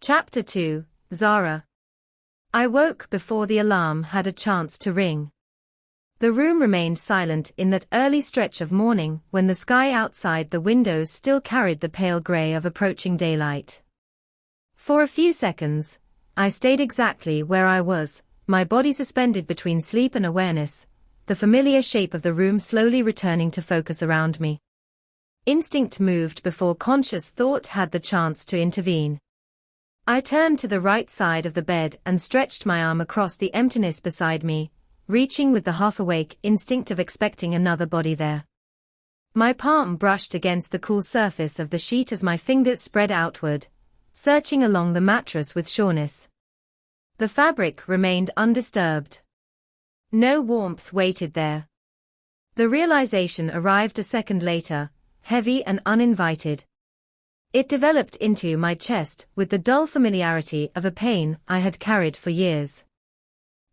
Chapter 2, Zara. I woke before the alarm had a chance to ring. The room remained silent in that early stretch of morning when the sky outside the windows still carried the pale grey of approaching daylight. For a few seconds, I stayed exactly where I was, my body suspended between sleep and awareness, the familiar shape of the room slowly returning to focus around me. Instinct moved before conscious thought had the chance to intervene. I turned to the right side of the bed and stretched my arm across the emptiness beside me, reaching with the half-awake instinct of expecting another body there. My palm brushed against the cool surface of the sheet as my fingers spread outward, searching along the mattress with sureness. The fabric remained undisturbed. No warmth waited there. The realization arrived a second later, heavy and uninvited. It developed into my chest with the dull familiarity of a pain I had carried for years.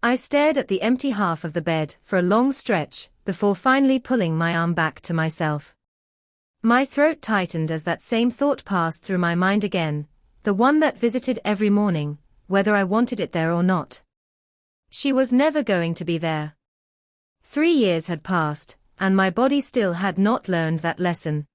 I stared at the empty half of the bed for a long stretch before finally pulling my arm back to myself. My throat tightened as that same thought passed through my mind again, the one that visited every morning, whether I wanted it there or not. She was never going to be there. 3 years had passed, and my body still had not learned that lesson.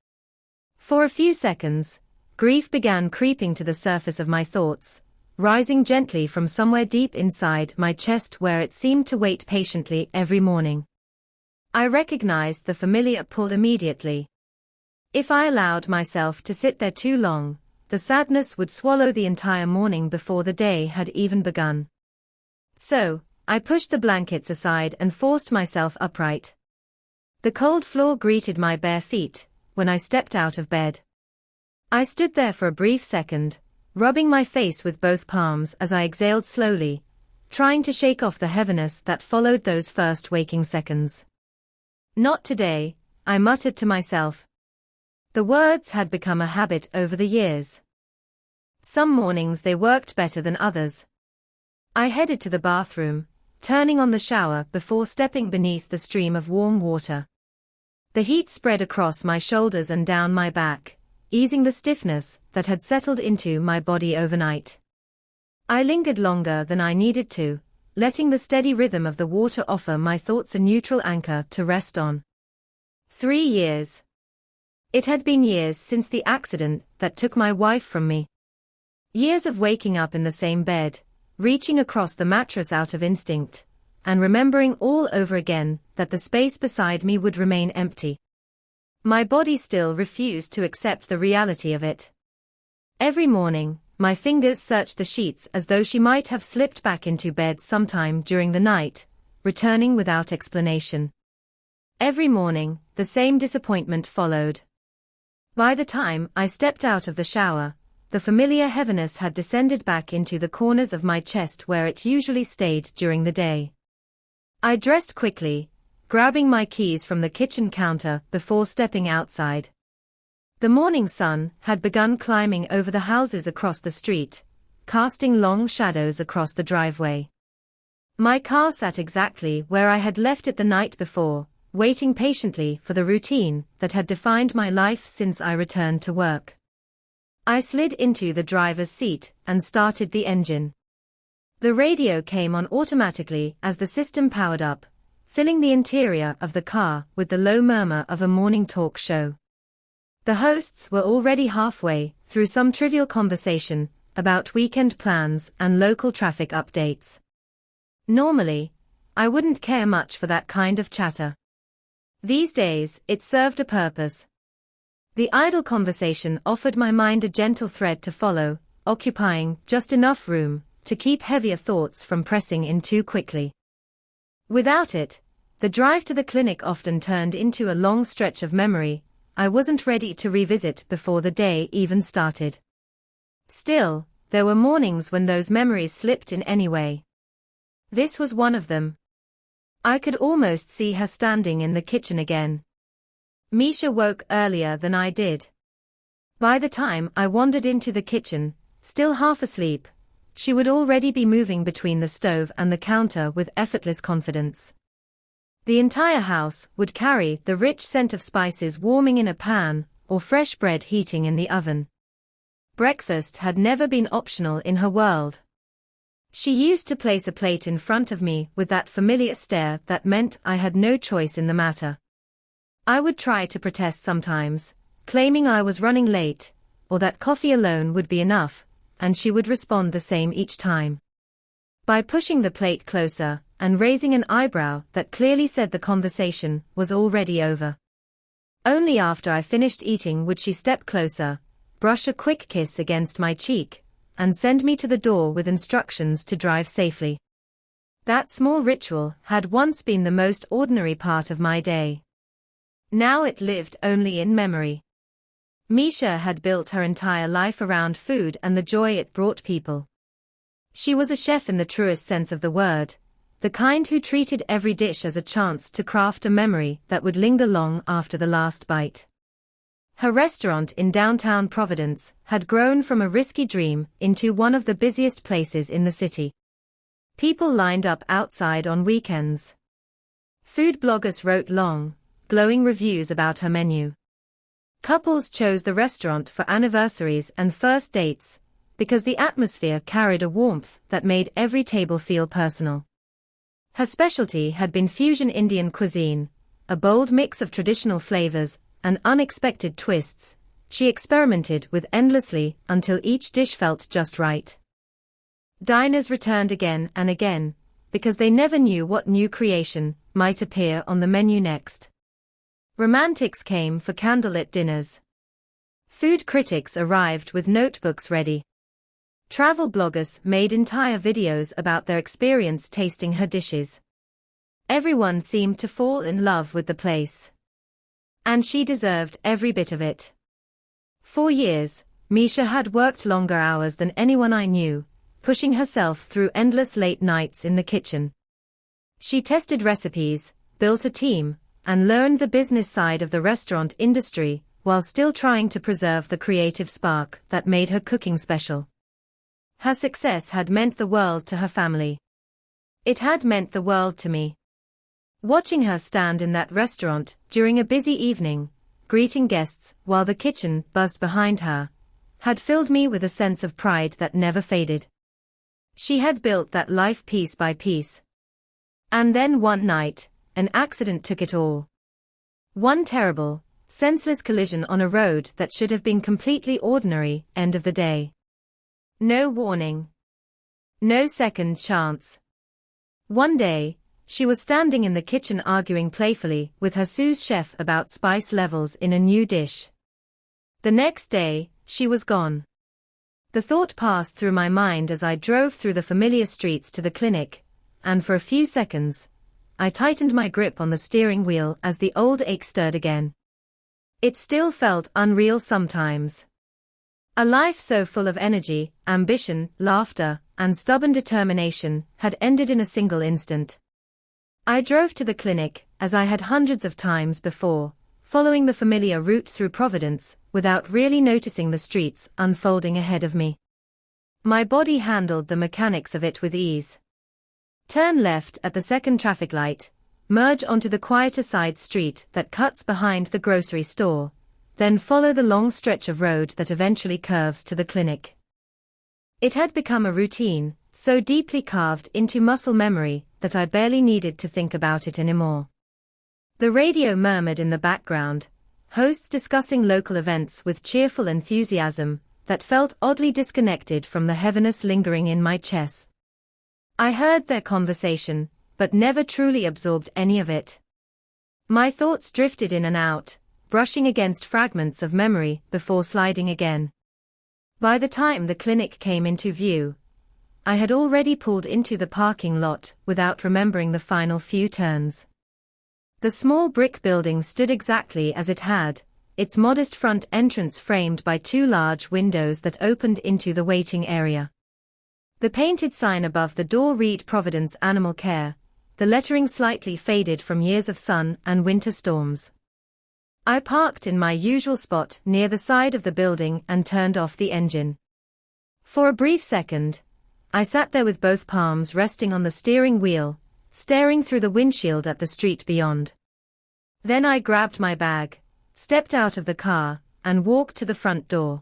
For a few seconds, grief began creeping to the surface of my thoughts, rising gently from somewhere deep inside my chest where it seemed to wait patiently every morning. I recognized the familiar pull immediately. If I allowed myself to sit there too long, the sadness would swallow the entire morning before the day had even begun. So, I pushed the blankets aside and forced myself upright. The cold floor greeted my bare feet when I stepped out of bed. I stood there for a brief second, rubbing my face with both palms as I exhaled slowly, trying to shake off the heaviness that followed those first waking seconds. Not today, I muttered to myself. The words had become a habit over the years. Some mornings they worked better than others. I headed to the bathroom, turning on the shower before stepping beneath the stream of warm water. The heat spread across my shoulders and down my back, easing the stiffness that had settled into my body overnight. I lingered longer than I needed to, letting the steady rhythm of the water offer my thoughts a neutral anchor to rest on. 3 years. It had been years since the accident that took my wife from me. Years of waking up in the same bed, reaching across the mattress out of instinct, and remembering all over again that the space beside me would remain empty. My body still refused to accept the reality of it. Every morning, my fingers searched the sheets as though she might have slipped back into bed sometime during the night, returning without explanation. Every morning, the same disappointment followed. By the time I stepped out of the shower, the familiar heaviness had descended back into the corners of my chest where it usually stayed during the day. I dressed quickly, grabbing my keys from the kitchen counter before stepping outside. The morning sun had begun climbing over the houses across the street, casting long shadows across the driveway. My car sat exactly where I had left it the night before, waiting patiently for the routine that had defined my life since I returned to work. I slid into the driver's seat and started the engine. The radio came on automatically as the system powered up, filling the interior of the car with the low murmur of a morning talk show. The hosts were already halfway through some trivial conversation about weekend plans and local traffic updates. Normally, I wouldn't care much for that kind of chatter. These days, it served a purpose. The idle conversation offered my mind a gentle thread to follow, occupying just enough room to keep heavier thoughts from pressing in too quickly. Without it, the drive to the clinic often turned into a long stretch of memory I wasn't ready to revisit before the day even started. Still, there were mornings when those memories slipped in anyway. This was one of them. I could almost see her standing in the kitchen again. Misha woke earlier than I did. By the time I wandered into the kitchen, still half asleep, she would already be moving between the stove and the counter with effortless confidence. The entire house would carry the rich scent of spices warming in a pan, or fresh bread heating in the oven. Breakfast had never been optional in her world. She used to place a plate in front of me with that familiar stare that meant I had no choice in the matter. I would try to protest sometimes, claiming I was running late, or that coffee alone would be enough, and she would respond the same each time. By pushing the plate closer and raising an eyebrow that clearly said the conversation was already over. Only after I finished eating would she step closer, brush a quick kiss against my cheek, and send me to the door with instructions to drive safely. That small ritual had once been the most ordinary part of my day. Now it lived only in memory. Misha had built her entire life around food and the joy it brought people. She was a chef in the truest sense of the word, the kind who treated every dish as a chance to craft a memory that would linger long after the last bite. Her restaurant in downtown Providence had grown from a risky dream into one of the busiest places in the city. People lined up outside on weekends. Food bloggers wrote long, glowing reviews about her menu. Couples chose the restaurant for anniversaries and first dates, because the atmosphere carried a warmth that made every table feel personal. Her specialty had been fusion Indian cuisine, a bold mix of traditional flavors and unexpected twists. She experimented with endlessly until each dish felt just right. Diners returned again and again, because they never knew what new creation might appear on the menu next. Romantics came for candlelit dinners. Food critics arrived with notebooks ready. Travel bloggers made entire videos about their experience tasting her dishes. Everyone seemed to fall in love with the place. And she deserved every bit of it. For years, Misha had worked longer hours than anyone I knew, pushing herself through endless late nights in the kitchen. She tested recipes, built a team, and learned the business side of the restaurant industry, while still trying to preserve the creative spark that made her cooking special. Her success had meant the world to her family. It had meant the world to me. Watching her stand in that restaurant during a busy evening, greeting guests while the kitchen buzzed behind her, had filled me with a sense of pride that never faded. She had built that life piece by piece. And then one night, an accident took it all. One terrible, senseless collision on a road that should have been completely ordinary. End of the day. No warning. No second chance. One day, she was standing in the kitchen arguing playfully with her sous chef about spice levels in a new dish. The next day, she was gone. The thought passed through my mind as I drove through the familiar streets to the clinic, and for a few seconds, I tightened my grip on the steering wheel as the old ache stirred again. It still felt unreal sometimes. A life so full of energy, ambition, laughter, and stubborn determination had ended in a single instant. I drove to the clinic, as I had hundreds of times before, following the familiar route through Providence, without really noticing the streets unfolding ahead of me. My body handled the mechanics of it with ease. Turn left at the second traffic light, merge onto the quieter side street that cuts behind the grocery store, then follow the long stretch of road that eventually curves to the clinic. It had become a routine, so deeply carved into muscle memory that I barely needed to think about it anymore. The radio murmured in the background, hosts discussing local events with cheerful enthusiasm that felt oddly disconnected from the heaviness lingering in my chest. I heard their conversation, but never truly absorbed any of it. My thoughts drifted in and out, brushing against fragments of memory before sliding again. By the time the clinic came into view, I had already pulled into the parking lot without remembering the final few turns. The small brick building stood exactly as it had, its modest front entrance framed by two large windows that opened into the waiting area. The painted sign above the door read Providence Animal Care, the lettering slightly faded from years of sun and winter storms. I parked in my usual spot near the side of the building and turned off the engine. For a brief second, I sat there with both palms resting on the steering wheel, staring through the windshield at the street beyond. Then I grabbed my bag, stepped out of the car, and walked to the front door.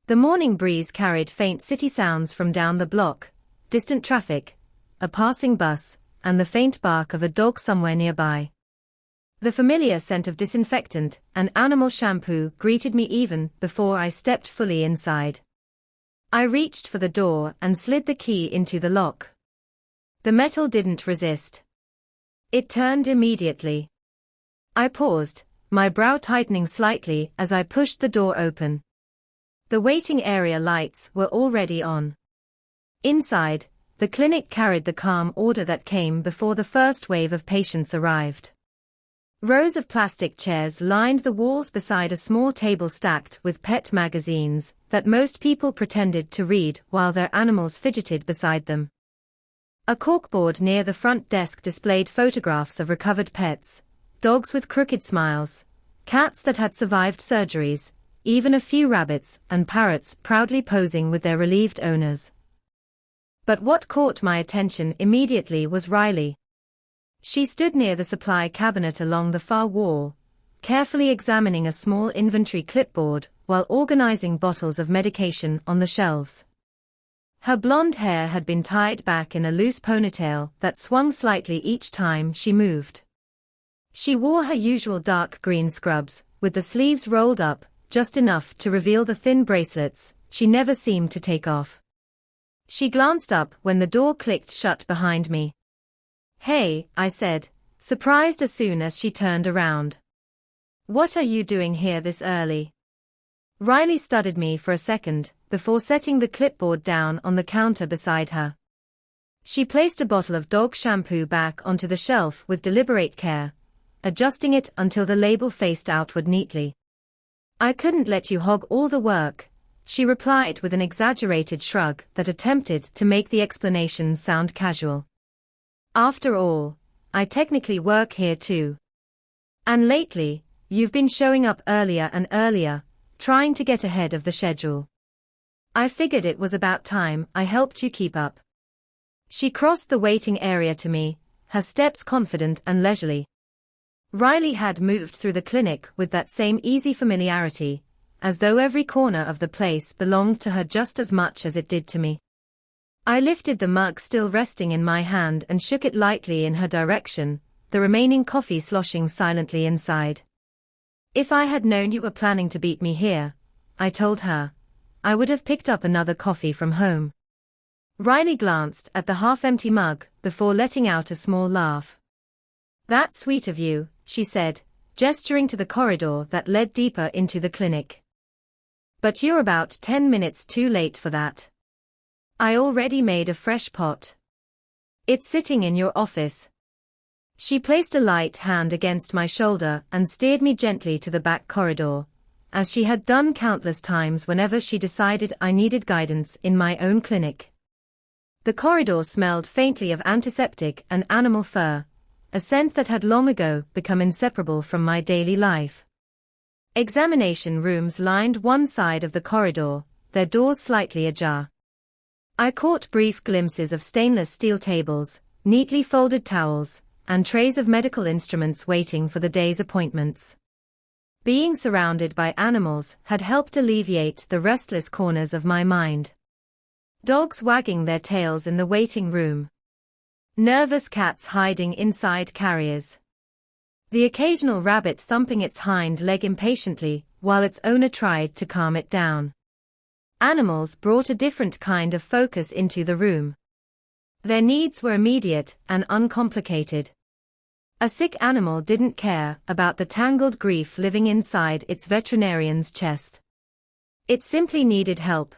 The morning breeze carried faint city sounds from down the block, distant traffic, a passing bus, and the faint bark of a dog somewhere nearby. The familiar scent of disinfectant and animal shampoo greeted me even before I stepped fully inside. I reached for the door and slid the key into the lock. The metal didn't resist. It turned immediately. I paused, my brow tightening slightly as I pushed the door open. The waiting area lights were already on. Inside, the clinic carried the calm order that came before the first wave of patients arrived. Rows of plastic chairs lined the walls beside a small table stacked with pet magazines that most people pretended to read while their animals fidgeted beside them. A corkboard near the front desk displayed photographs of recovered pets, dogs with crooked smiles, cats that had survived surgeries, even a few rabbits and parrots proudly posing with their relieved owners. But what caught my attention immediately was Riley. She stood near the supply cabinet along the far wall, carefully examining a small inventory clipboard while organizing bottles of medication on the shelves. Her blonde hair had been tied back in a loose ponytail that swung slightly each time she moved. She wore her usual dark green scrubs, with the sleeves rolled up, just enough to reveal the thin bracelets she never seemed to take off. She glanced up when the door clicked shut behind me. "Hey," I said, surprised as soon as she turned around. "What are you doing here this early?" Riley studied me for a second, before setting the clipboard down on the counter beside her. She placed a bottle of dog shampoo back onto the shelf with deliberate care, adjusting it until the label faced outward neatly. "I couldn't let you hog all the work," she replied with an exaggerated shrug that attempted to make the explanation sound casual. "After all, I technically work here too. And lately, you've been showing up earlier and earlier, trying to get ahead of the schedule. I figured it was about time I helped you keep up." She crossed the waiting area to me, her steps confident and leisurely. Riley had moved through the clinic with that same easy familiarity, as though every corner of the place belonged to her just as much as it did to me. I lifted the mug still resting in my hand and shook it lightly in her direction, the remaining coffee sloshing silently inside. "If I had known you were planning to beat me here," I told her, "I would have picked up another coffee from home." Riley glanced at the half-empty mug before letting out a small laugh. "That's sweet of you," she said, gesturing to the corridor that led deeper into the clinic. "But you're about 10 minutes too late for that. I already made a fresh pot. It's sitting in your office." She placed a light hand against my shoulder and steered me gently to the back corridor, as she had done countless times whenever she decided I needed guidance in my own clinic. The corridor smelled faintly of antiseptic and animal fur, a scent that had long ago become inseparable from my daily life. Examination rooms lined one side of the corridor, their doors slightly ajar. I caught brief glimpses of stainless steel tables, neatly folded towels, and trays of medical instruments waiting for the day's appointments. Being surrounded by animals had helped alleviate the restless corners of my mind. Dogs wagging their tails in the waiting room. Nervous cats hiding inside carriers. The occasional rabbit thumping its hind leg impatiently while its owner tried to calm it down. Animals brought a different kind of focus into the room. Their needs were immediate and uncomplicated. A sick animal didn't care about the tangled grief living inside its veterinarian's chest. It simply needed help.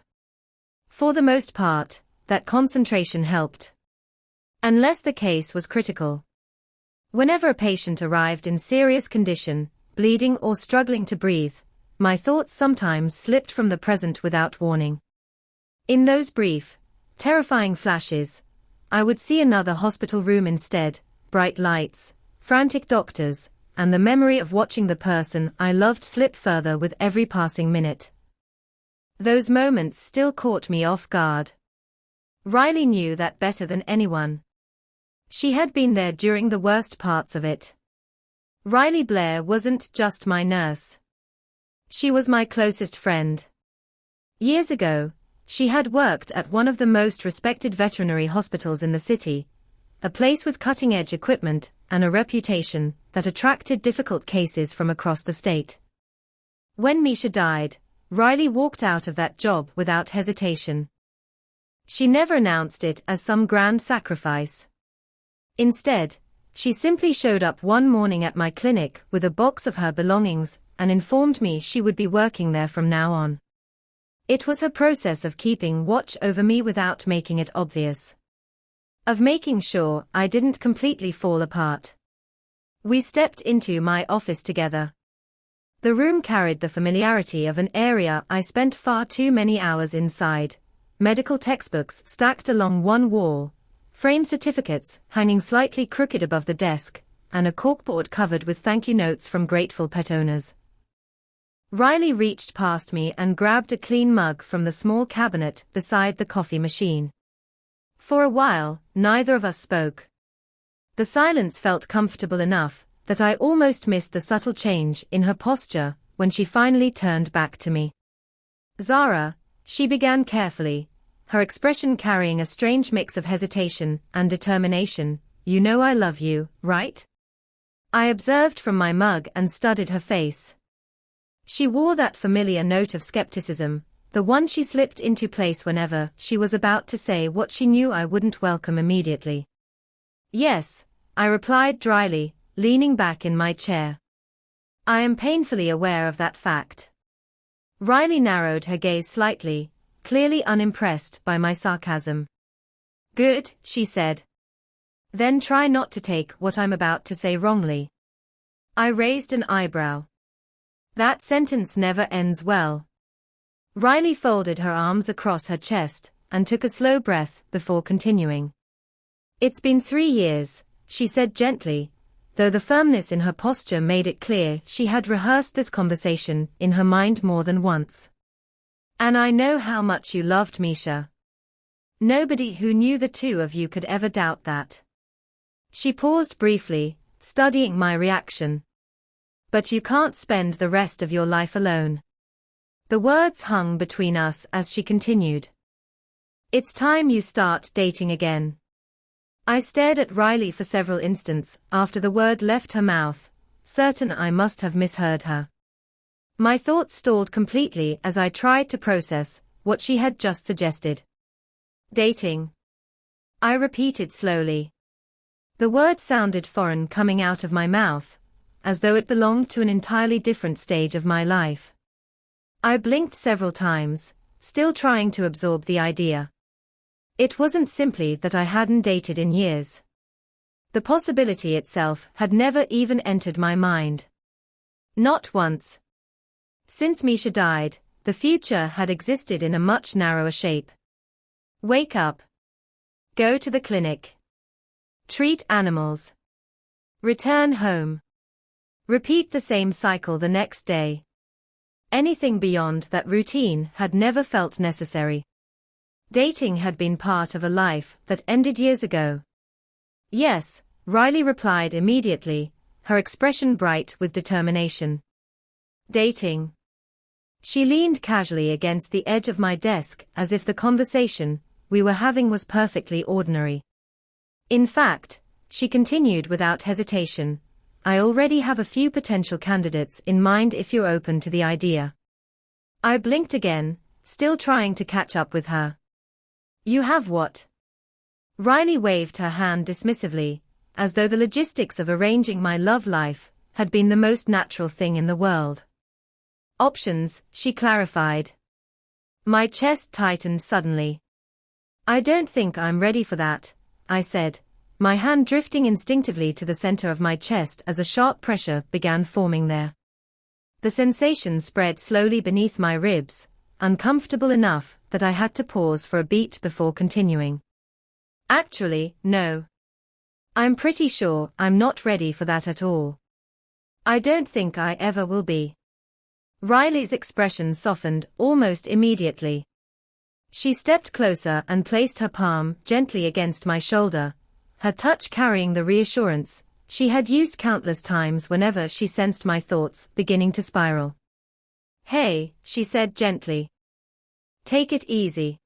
For the most part, that concentration helped. Unless the case was critical. Whenever a patient arrived in serious condition, bleeding or struggling to breathe, my thoughts sometimes slipped from the present without warning. In those brief, terrifying flashes, I would see another hospital room instead, bright lights, frantic doctors, and the memory of watching the person I loved slip further with every passing minute. Those moments still caught me off guard. Riley knew that better than anyone. She had been there during the worst parts of it. Riley Blair wasn't just my nurse. She was my closest friend. Years ago, she had worked at one of the most respected veterinary hospitals in the city, a place with cutting-edge equipment and a reputation that attracted difficult cases from across the state. When Misha died, Riley walked out of that job without hesitation. She never announced it as some grand sacrifice. Instead, she simply showed up one morning at my clinic with a box of her belongings and informed me she would be working there from now on. It was her process of keeping watch over me without making it obvious. Of making sure I didn't completely fall apart. We stepped into my office together. The room carried the familiarity of an area I spent far too many hours inside. Medical textbooks stacked along one wall, framed certificates hanging slightly crooked above the desk, and a corkboard covered with thank you notes from grateful pet owners. Riley reached past me and grabbed a clean mug from the small cabinet beside the coffee machine. For a while, neither of us spoke. The silence felt comfortable enough that I almost missed the subtle change in her posture when she finally turned back to me. "Zara," she began carefully, her expression carrying a strange mix of hesitation and determination, "you know I love you, right?" I observed from my mug and studied her face. She wore that familiar note of skepticism, the one she slipped into place whenever she was about to say what she knew I wouldn't welcome immediately. "Yes," I replied dryly, leaning back in my chair. "I am painfully aware of that fact." Riley narrowed her gaze slightly, clearly unimpressed by my sarcasm. "Good," she said. "Then try not to take what I'm about to say wrongly." I raised an eyebrow. "That sentence never ends well." Riley folded her arms across her chest and took a slow breath before continuing. "It's been 3 years," she said gently, though the firmness in her posture made it clear she had rehearsed this conversation in her mind more than once. "And I know how much you loved Misha. Nobody who knew the two of you could ever doubt that." She paused briefly, studying my reaction. "But you can't spend the rest of your life alone." The words hung between us as she continued. "It's time you start dating again." I stared at Riley for several instants after the word left her mouth, certain I must have misheard her. My thoughts stalled completely as I tried to process what she had just suggested. "Dating," I repeated slowly. The word sounded foreign coming out of my mouth, as though it belonged to an entirely different stage of my life. I blinked several times, still trying to absorb the idea. It wasn't simply that I hadn't dated in years. The possibility itself had never even entered my mind. Not once. Since Misha died, the future had existed in a much narrower shape. Wake up. Go to the clinic. Treat animals. Return home. Repeat the same cycle the next day. Anything beyond that routine had never felt necessary. Dating had been part of a life that ended years ago. "Yes," Riley replied immediately, her expression bright with determination. "Dating." She leaned casually against the edge of my desk as if the conversation we were having was perfectly ordinary. "In fact," she continued without hesitation, "I already have a few potential candidates in mind if you're open to the idea." I blinked again, still trying to catch up with her. "You have what?" Riley waved her hand dismissively, as though the logistics of arranging my love life had been the most natural thing in the world. "Options," she clarified. My chest tightened suddenly. "I don't think I'm ready for that," I said, my hand drifting instinctively to the center of my chest as a sharp pressure began forming there. The sensation spread slowly beneath my ribs, uncomfortable enough that I had to pause for a beat before continuing. "Actually, no. I'm pretty sure I'm not ready for that at all. I don't think I ever will be." Riley's expression softened almost immediately. She stepped closer and placed her palm gently against my shoulder, her touch carrying the reassurance she had used countless times whenever she sensed my thoughts beginning to spiral. "Hey," she said gently. Take it easy.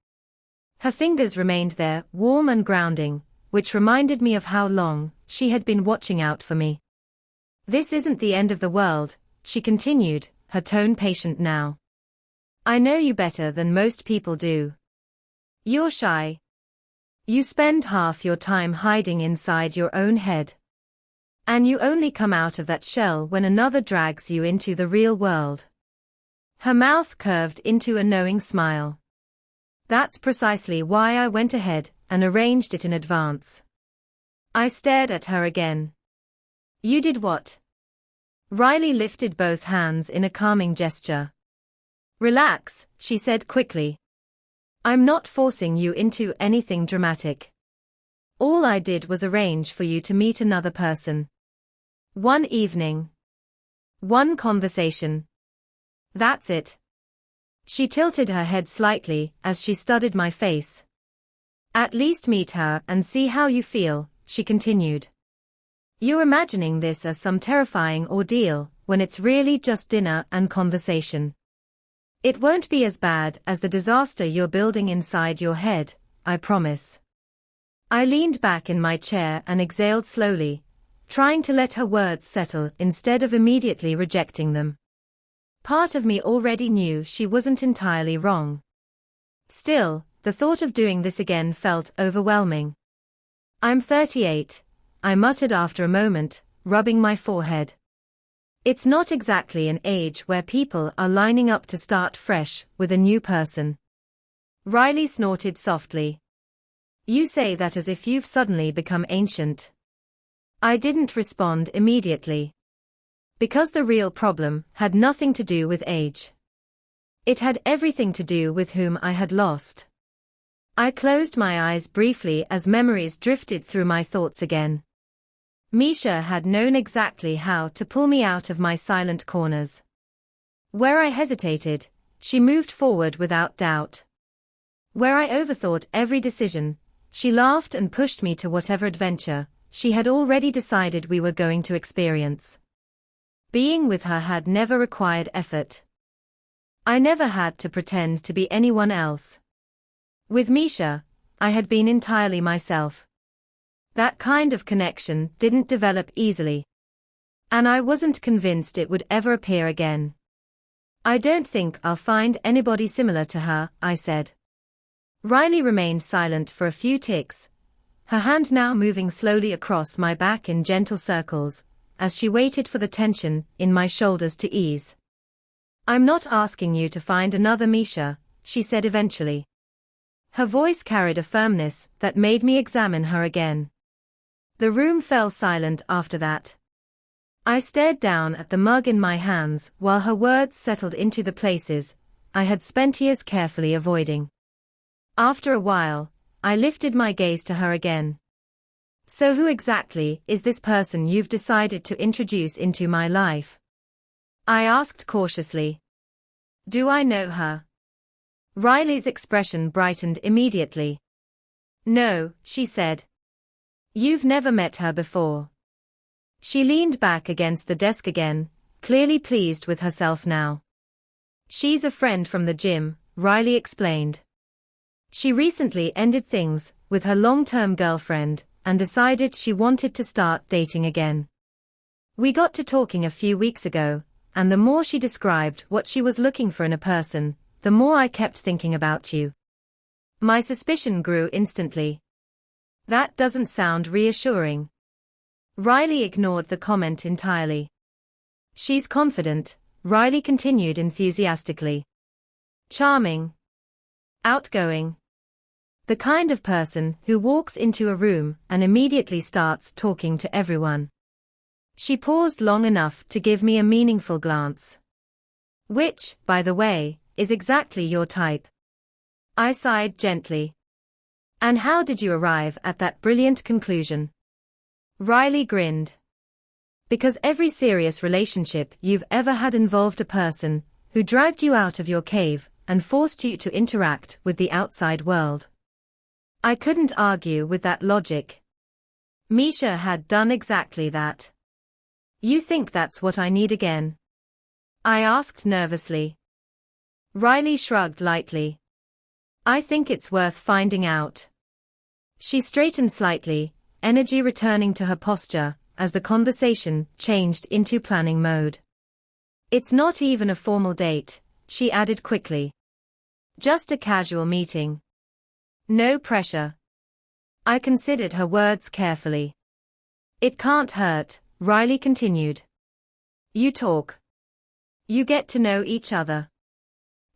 Her fingers remained there, warm and grounding, which reminded me of how long she had been watching out for me. This isn't the end of the world, she continued, her tone patient now. I know you better than most people do. You're shy. You spend half your time hiding inside your own head. And you only come out of that shell when another drags you into the real world. Her mouth curved into a knowing smile. That's precisely why I went ahead and arranged it in advance. I stared at her again. You did what? Riley lifted both hands in a calming gesture. Relax, she said quickly. I'm not forcing you into anything dramatic. All I did was arrange for you to meet another person. One evening. One conversation. That's it. She tilted her head slightly as she studied my face. At least meet her and see how you feel, she continued. You're imagining this as some terrifying ordeal, when it's really just dinner and conversation. It won't be as bad as the disaster you're building inside your head, I promise. I leaned back in my chair and exhaled slowly, trying to let her words settle instead of immediately rejecting them. Part of me already knew she wasn't entirely wrong. Still, the thought of doing this again felt overwhelming. I'm 38, I muttered after a moment, rubbing my forehead. It's not exactly an age where people are lining up to start fresh with a new person. Riley snorted softly. You say that as if you've suddenly become ancient. I didn't respond immediately. Because the real problem had nothing to do with age. It had everything to do with whom I had lost. I closed my eyes briefly as memories drifted through my thoughts again. Misha had known exactly how to pull me out of my silent corners. Where I hesitated, she moved forward without doubt. Where I overthought every decision, she laughed and pushed me to whatever adventure she had already decided we were going to experience. Being with her had never required effort. I never had to pretend to be anyone else. With Misha, I had been entirely myself. That kind of connection didn't develop easily. And I wasn't convinced it would ever appear again. I don't think I'll find anybody similar to her, I said. Riley remained silent for a few ticks, her hand now moving slowly across my back in gentle circles, as she waited for the tension in my shoulders to ease. I'm not asking you to find another Misha, she said eventually. Her voice carried a firmness that made me examine her again. The room fell silent after that. I stared down at the mug in my hands while her words settled into the places I had spent years carefully avoiding. After a while, I lifted my gaze to her again. So who exactly is this person you've decided to introduce into my life? I asked cautiously. Do I know her? Riley's expression brightened immediately. No, she said. You've never met her before. She leaned back against the desk again, clearly pleased with herself now. She's a friend from the gym, Riley explained. She recently ended things with her long-term girlfriend and decided she wanted to start dating again. We got to talking a few weeks ago, and the more she described what she was looking for in a person, the more I kept thinking about you. My suspicion grew instantly. That doesn't sound reassuring. Riley ignored the comment entirely. She's confident, Riley continued enthusiastically. Charming. Outgoing. The kind of person who walks into a room and immediately starts talking to everyone. She paused long enough to give me a meaningful glance. Which, by the way, is exactly your type. I sighed gently. And how did you arrive at that brilliant conclusion? Riley grinned. Because every serious relationship you've ever had involved a person who dragged you out of your cave and forced you to interact with the outside world. I couldn't argue with that logic. Misha had done exactly that. You think that's what I need again? I asked nervously. Riley shrugged lightly. I think it's worth finding out. She straightened slightly, energy returning to her posture, as the conversation changed into planning mode. It's not even a formal date, she added quickly. Just a casual meeting. No pressure. I considered her words carefully. It can't hurt, Riley continued. You talk. You get to know each other.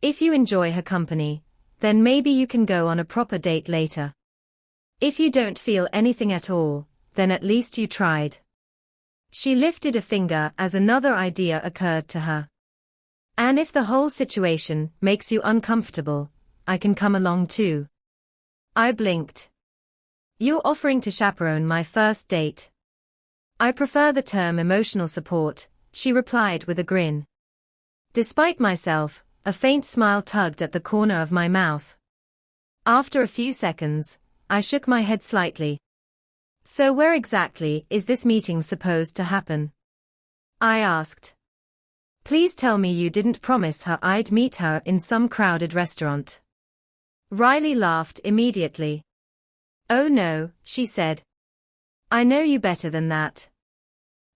If you enjoy her company, then maybe you can go on a proper date later. If you don't feel anything at all, then at least you tried. She lifted a finger as another idea occurred to her. And if the whole situation makes you uncomfortable, I can come along too. I blinked. You're offering to chaperone my first date. I prefer the term emotional support, she replied with a grin. Despite myself, a faint smile tugged at the corner of my mouth. After a few seconds, I shook my head slightly. So where exactly is this meeting supposed to happen? I asked. Please tell me you didn't promise her I'd meet her in some crowded restaurant. Riley laughed immediately. Oh no, she said. I know you better than that.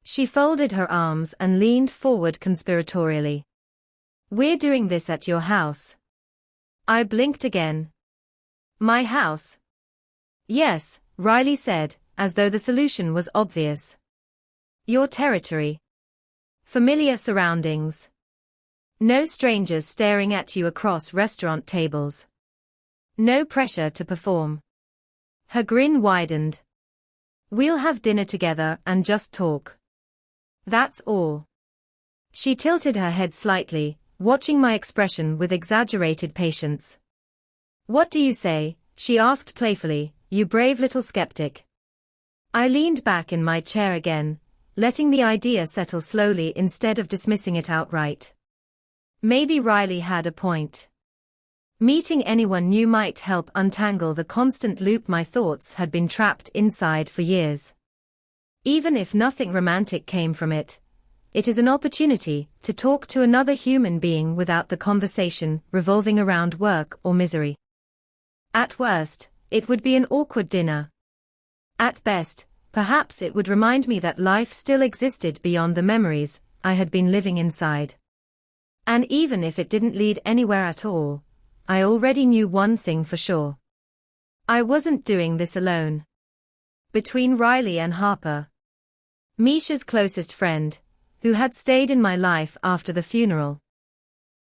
She folded her arms and leaned forward conspiratorially. We're doing this at your house. I blinked again. My house? Yes, Riley said, as though the solution was obvious. Your territory. Familiar surroundings. No strangers staring at you across restaurant tables. No pressure to perform. Her grin widened. We'll have dinner together and just talk. That's all. She tilted her head slightly, watching my expression with exaggerated patience. What do you say? She asked playfully, you brave little skeptic. I leaned back in my chair again, letting the idea settle slowly instead of dismissing it outright. Maybe Riley had a point. Meeting anyone new might help untangle the constant loop my thoughts had been trapped inside for years. Even if nothing romantic came from it, it is an opportunity to talk to another human being without the conversation revolving around work or misery. At worst, it would be an awkward dinner. At best, perhaps it would remind me that life still existed beyond the memories I had been living inside. And even if it didn't lead anywhere at all, I already knew one thing for sure. I wasn't doing this alone. Between Riley and Harper, Misha's closest friend, who had stayed in my life after the funeral,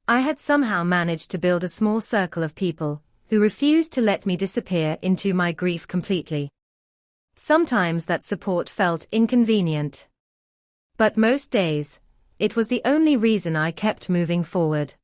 I had somehow managed to build a small circle of people who refused to let me disappear into my grief completely. Sometimes that support felt inconvenient. But most days, it was the only reason I kept moving forward.